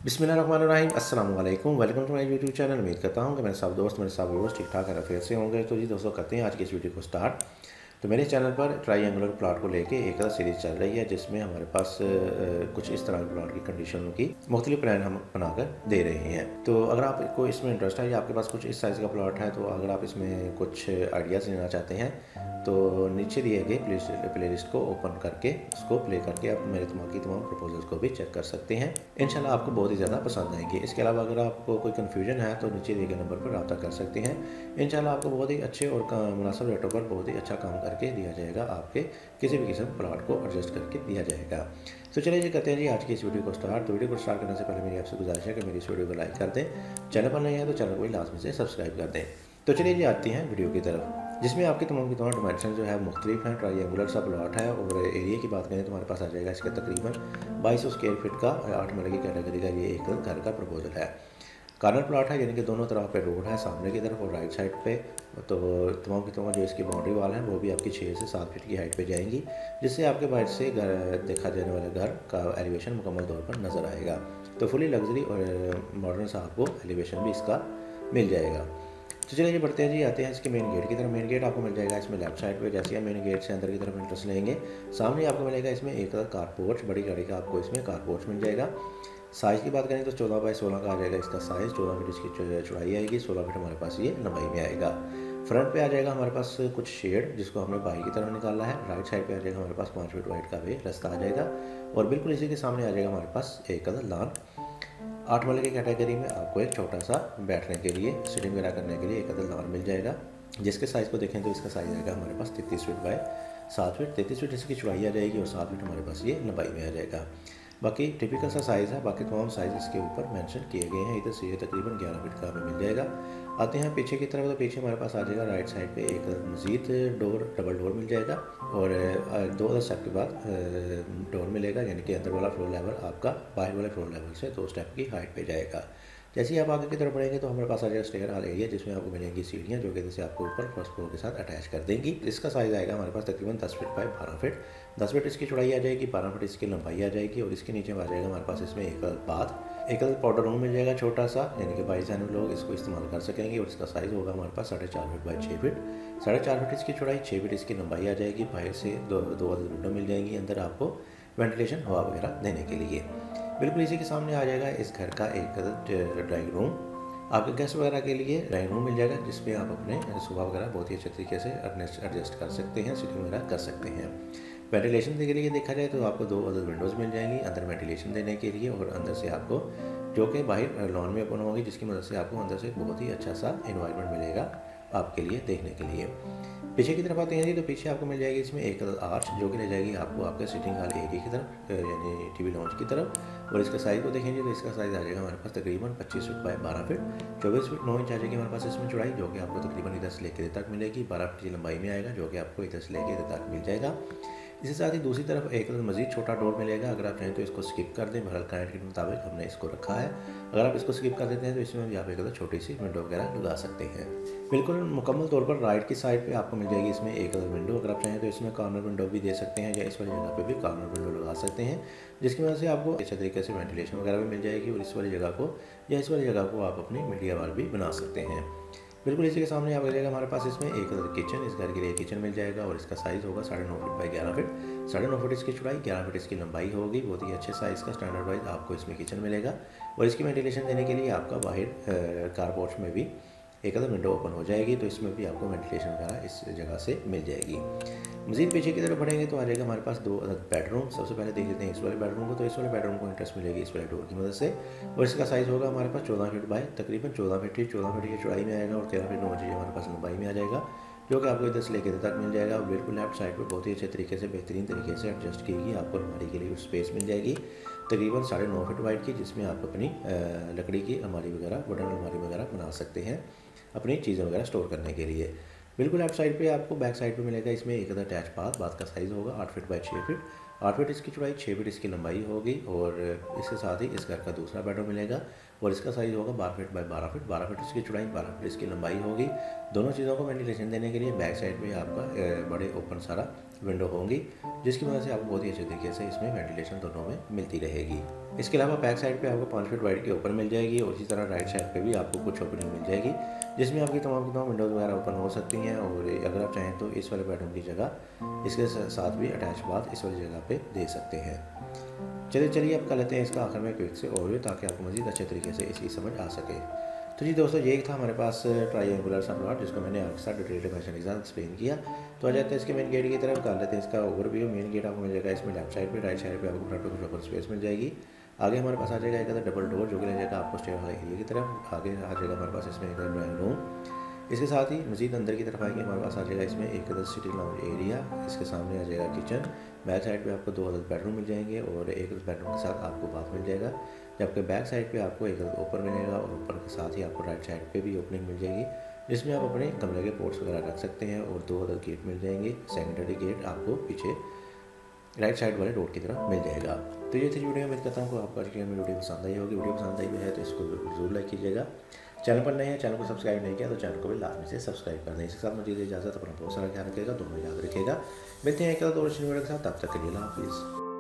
बिस्मिल्लाहिर्रहमानिर्रहीम अस्सलाम वालेकुम welcome to my YouTube channel. उम्मीद करता हूँ कि मेरे सब दोस्त मेरे सब व्यूअर्स ठीक ठाक खैरियत से होंगे। तो जी दोस्तों, करते हैं आज की इस वीडियो को स्टार्ट। तो मेरे चैनल पर ट्राईएंगुलर प्लॉट को लेके एक सीरीज़ चल रही है जिसमें हमारे पास कुछ इस तरह के प्लॉट की कंडीशनों की मुख्तलिफ प्लान हम बनाकर दे रहे हैं। तो अगर आपको इसमें इंटरेस्ट है या आपके पास कुछ इस साइज़ का प्लॉट है, तो अगर आप इसमें कुछ आइडियाज़ लेना चाहते हैं तो नीचे दिए गए प्ले लिस्ट को ओपन करके उसको प्ले करके आप मेरे तमाम प्रपोजल्स को भी चेक कर सकते हैं। इंशाल्लाह आपको बहुत ही ज़्यादा पसंद आएंगे। इसके अलावा अगर आपको कोई कन्फ्यूजन है तो नीचे दिए गए नंबर पर रब्ता कर सकते हैं। इंशाल्लाह आपको बहुत ही अच्छे और मुनासिब रेटों पर बहुत ही अच्छा काम करके दिया जाएगा। आपके किसी भी किस्म प्लॉट को एडजस्ट करके दिया जाएगा। तो चलिए जी करते हैं जी आज की इस वीडियो को स्टार्ट। तो वीडियो को स्टार्ट करने से पहले मेरी आपसे गुजारिश है कि मेरी इस वीडियो को लाइक कर दें। चैनल पर नहीं है तो चैनल को भी लाजमी से सब्सक्राइब कर दें। तो चलिए जी आती हैं वीडियो की तरफ, जिसमें आपकी तमाम की तमाम डिमेंशन जो है मुख्तलिफ हैं। ट्राईएंगुलर सा प्लॉट है और एरिया की बात करें तो हमारे पास आ जाएगा इसके तकरीबन 2200 स्क्वायर फीट का 8 मरले की कैटेगरी का ये एक घर का प्रपोजल है। कार्नर प्लॉट है, यानी कि दोनों तरफ पे रोड है, सामने की तरफ और राइट साइड पे। तो तमाम की तमाम जो इसकी बाउंड्री वाल है वो भी आपकी 6 से 7 फीट की हाइट पे जाएंगी, जिससे आपके बाहर से घर देखा जाने वाले घर का एलिवेशन मुकम्मल तौर पर नज़र आएगा। तो फुली लग्जरी और मॉडर्न सा आपको एलिवेशन भी इसका मिल जाएगा। तो चलिए ये बढ़ते हैं जी, आते हैं इसके मेन गेट की तरफ। मेन गेट आपको मिल जाएगा इसमें लेफ्ट साइड पे। जैसे आप मेन गेट से अंदर की तरफ इंट्रेंस लेंगे, सामने आपको मिलेगा इसमें एक कारपोर्च, बड़ी गाड़ी का आपको इसमें कारपोर्च मिल जाएगा। साइज़ की बात करें तो 14 बाई 16 का आ जाएगा इसका साइज़। 14 फीट इसकी चौड़ाई आएगी, 16 फीट हमारे पास ये लंबाई में आएगा। फ्रंट पे आ जाएगा हमारे पास कुछ शेड, जिसको हमने बाहर की तरफ निकाला है। राइट साइड पे आ जाएगा हमारे पास 5 फीट वाइड का भी रास्ता आ जाएगा और बिल्कुल इसी के सामने आ जाएगा हमारे पास एक लॉन। 8 वाले की कैटेगरी में आपको एक छोटा सा बैठने के लिए, सिटिंग वगैरह करने के लिए एक लॉन मिल जाएगा, जिसके साइज़ को देखें तो इसका साइज़ आएगा हमारे पास 33 फीट बाय 7 फीट। 33 फीट इसकी चौड़ाई आ जाएगी और 7 फीट हमारे पास ये लंबाई में आ जाएगा। बाकी टिपिकल सा साइज़ है, बाकी तमाम साइज़ इसके ऊपर मेंशन किए गए हैं। इधर से ये तकरीबन 11 फीट का हमें मिल जाएगा। आते हैं पीछे की तरफ, तो पीछे हमारे पास आ जाएगा राइट साइड पे एक मज़ीद डोर, डबल डोर मिल जाएगा और 2 स्टेप के बाद डोर मिलेगा, यानी कि अंदर वाला फ्लोर लेवल आपका बाहर वाले फ्लोर लेवल से 2 स्टेप की हाइट पे जाएगा। जैसे ही आप आगे की तरफ बढ़ेंगे तो हमारे पास आ जाएगा स्टेयर हॉल एरिया, जिसमें आपको मिलेंगी सीढ़ियाँ जो कि जैसे आपको ऊपर फर्स्ट फ्लोर के साथ अटैच कर देंगी। इसका साइज़ आएगा हमारे पास तकरीबन 10 फीट बाय 12 फीट। 10 फीट इसकी चौड़ाई आ जाएगी, 12 फीट इसकी लंबाई आ जाएगी और इसके नीचे आ जाएगा हमारे पास इसमें एक बाथ, एक पाउडर रूम मिल जाएगा छोटा सा, यानी कि 22 जाने लोग इसको इस्तेमाल कर सकेंगे। और इसका साइज़ होगा हमारे पास 4.5 फीट बाय 6 फीट। 4.5 फीट इसकी चौड़ाई, 6 फीट इसकी लंबाई आ जाएगी। बाहर से दो विंडो मिल जाएंगी अंदर आपको वेंटिलेशन हवा वगैरह देने के लिए। बिल्कुल इसी के सामने आ जाएगा इस घर का एक ड्राइंग रूम। आपके गेस्ट वगैरह के लिए ड्राइंग रूम मिल जाएगा, जिसमें आप अपने सोफा वगैरह बहुत ही अच्छे तरीके से एडजस्ट कर सकते हैं, सिटिंग वगैरह कर सकते हैं। वेंटिलेशन के लिए देखा जाए तो आपको 2 अदर विंडोज़ मिल जाएंगी अंदर वेंटिलेशन देने के लिए, और अंदर से आपको जो कि बाहर लॉन में ओपन होगी, जिसकी मदद से आपको अंदर से बहुत ही अच्छा सा इन्वायरमेंट मिलेगा आपके लिए देखने के लिए। पीछे की तरफ आते हैं जी, तो पीछे आपको मिल जाएगी इसमें एक आर्च, जो कि ले जाएगी आपको आपके सिटिंग हॉल एरिया की तरफ, यानी टीवी लॉन्च की तरफ। और इसका साइज़ को देखेंगे तो इसका साइज़ आ जाएगा हमारे पास तकरीबन 25 feet by 12 feet. 24 feet 9 inch आ जाएगी हमारे पास इसमें चौड़ाई, जो कि आपको तकरीबन इधर से लेकर इधर तक मिलेगी। 12 फीट की लंबाई में आएगा, जो कि आपको इधर से लेकर इधर तक मिल जाएगा। इसके साथ ही दूसरी तरफ एक मज़ीद छोटा डोर मिलेगा। अगर आप चाहें तो इसको स्किप कर दें, बहरहाल क्लाइंट के मुताबिक हमने इसको रखा है। अगर आप इसको स्किप कर देते हैं तो इसमें भी आप एक छोटी सी विंडो वगैरह लगा सकते हैं। बिल्कुल मुकम्मल तौर पर राइट की साइड पे आपको मिल जाएगी इसमें एक विंडो। अगर आप चाहें तो इसमें कॉर्नर विंडो भी दे सकते हैं या इस वाली जगह पे भी कॉर्नर विंडो लगा सकते हैं, जिसकी वजह से आपको अच्छे तरीके से वेंटिलेशन वगैरह भी मिल जाएगी। और इस वाली जगह को या इस वाली जगह को आप अपनी मीडिया वाल भी बना सकते हैं। बिल्कुल इसी के सामने आप जाएगा हमारे पास इसमें एक किचन, इस घर के लिए किचन मिल जाएगा और इसका साइज़ होगा 9.5 फीट बाई 11 फीट। 9.5 फीट इसकी चौड़ाई, 11 फीट इसकी लंबाई होगी। बहुत ही अच्छे साइज़ का स्टैंडर्ड वाइज आपको इसमें किचन मिलेगा। और इसकी वेंटिलेशन देने के लिए आपका बाहर कारपोर्च में भी एक विंडो ओपन हो जाएगी, तो इसमें भी आपको वेंटिलेशन वगैरह इस जगह से मिल जाएगी। मज़ीद पीछे की तरफ बढ़ेंगे तो आ जाएगा हमारे पास 2 बेडरूम। सबसे पहले देख लेते हैं इस वाले बेडरूम को। तो इस वाले बेडरूम को इंटरेस्ट मिलेगी इस वाले डोर की मदद से, और इसका साइज़ होगा हमारे पास 14 फीट बाय तकरीबन 14 फीट। 14 फीट की चौड़ाई में आएगा और 13 फीट 9 इंच हमारे पास लंबाई में आ जाएगा, जो कि आपको इधर से लेकर इधर तक मिल जाएगा। और बिल्कुल लेफ्ट साइड पर बहुत ही अच्छे तरीके से बेहतरीन तरीके से एडजस्ट की गई आपको अलमारी के लिए स्पेस मिल जाएगी तकरीबन 9.5 फीट वाइड की, जिसमें आप अपनी लकड़ी की अलमारी वगैरह, वुडन अलमारी वगैरह बना सकते हैं अपनी चीज़ें वगैरह स्टोर करने के लिए। बिल्कुल लेफ्ट साइड पे आपको बैक साइड पे मिलेगा इसमें एक अटैच बाथ का साइज़ होगा 8 फीट बाय 6 फीट। 8 फीट इसकी चौड़ाई, 6 फीट इसकी लंबाई होगी। और इसके साथ ही इस घर का दूसरा बेडरूम मिलेगा और इसका साइज़ होगा 12 फीट बाय 12 फीट। 12 फीट इसकी चौड़ाई, 12 फीट इसकी लंबाई होगी। दोनों चीज़ों को वेंटिलेशन देने के लिए बैक साइड पे आपका बड़े ओपन सारा विंडो होंगी, जिसकी वजह से आपको बहुत ही अच्छे तरीके से इसमें वेंटिलेशन दोनों में मिलती रहेगी। इसके अलावा बैक साइड पे आपको 5 फीट वाइड के ऊपर मिल जाएगी और इसी तरह राइट साइड पे भी आपको कुछ ओपनिंग मिल जाएगी, जिसमें आपकी तमाम की तमाम विंडोज़ वगैरह ओपन हो सकती हैं। और अगर आप चाहें तो इस वाले बेडरूम की जगह इसके साथ भी अटैच बाथ इस वाली जगह पर दे सकते हैं। चलिए अब कर लेते हैं इसका आखिर में क्विक से ओवरव्यू, ताकि आपको मज़ीद अच्छे तरीके से इसकी समझ आ सके। तो जी दोस्तों, ये था हमारे पास ट्रायंगुलर सा प्लॉट, जिसको मैंने आपके साथ डिटेल फैशन के साथ एक्सप्लेन किया। तो आ जाते हैं इसके मेन गेट की तरफ, कर लेते हैं इसका ओवरव्यू। मेन गेट आपको मिल जाएगा इसमें लेफ्ट साइड पे, राइट साइड पे आपको फ्रंट पे कुछ ओपन स्पेस मिल जाएगी। आगे हमारे पास आ जाएगा एक डबल डोर, जो कि ले जाएगा आपको स्टेयर वाले एरिया की तरफ। आगे आ जाएगा हमारे पास इसमें एक ड्राइंग रूम। इसके साथ ही मज़ीद अंदर की तरफ आएंगे, हमारे पास आ जाएगा इसमें एक सिटिंग लाउंज एरिया। इसके सामने आ जाएगा किचन। बैक साइड पे आपको 2 अदद बेडरूम मिल जाएंगे और एक बेडरूम के साथ आपको बाथ मिल जाएगा। जबकि बैक साइड पे आपको एक अदद ऊपर मिलेगा और ऊपर के साथ ही आपको राइट साइड पे भी ओपनिंग मिल जाएगी, जिसमें आप अपने कमरे के पोर्ट्स वगैरह रख सकते हैं। और 2 अदद गेट मिल जाएंगे। सेकेंडरी गेट आपको पीछे राइट साइड वाले रोड की तरफ मिल जाएगा। तो ये थी वीडियो। उम्मीद करता हूँ आपको आज की वीडियो पसंद आई होगी। वीडियो पसंद आई है तो इसको जरूर लाइक कीजिएगा। चैनल पर नए हैं, चैनल को सब्सक्राइब नहीं किया तो चैनल को भी लाजमी से सब्सक्राइब कर दें। इसके साथ मुझे इजाज़त, अपना बहुत सारा ख्याल रखिएगा, दोनों याद रखिएगा। मिलते हैं एक और वीडियो के साथ, तब तक के लिए अल्लाह हाफिज़।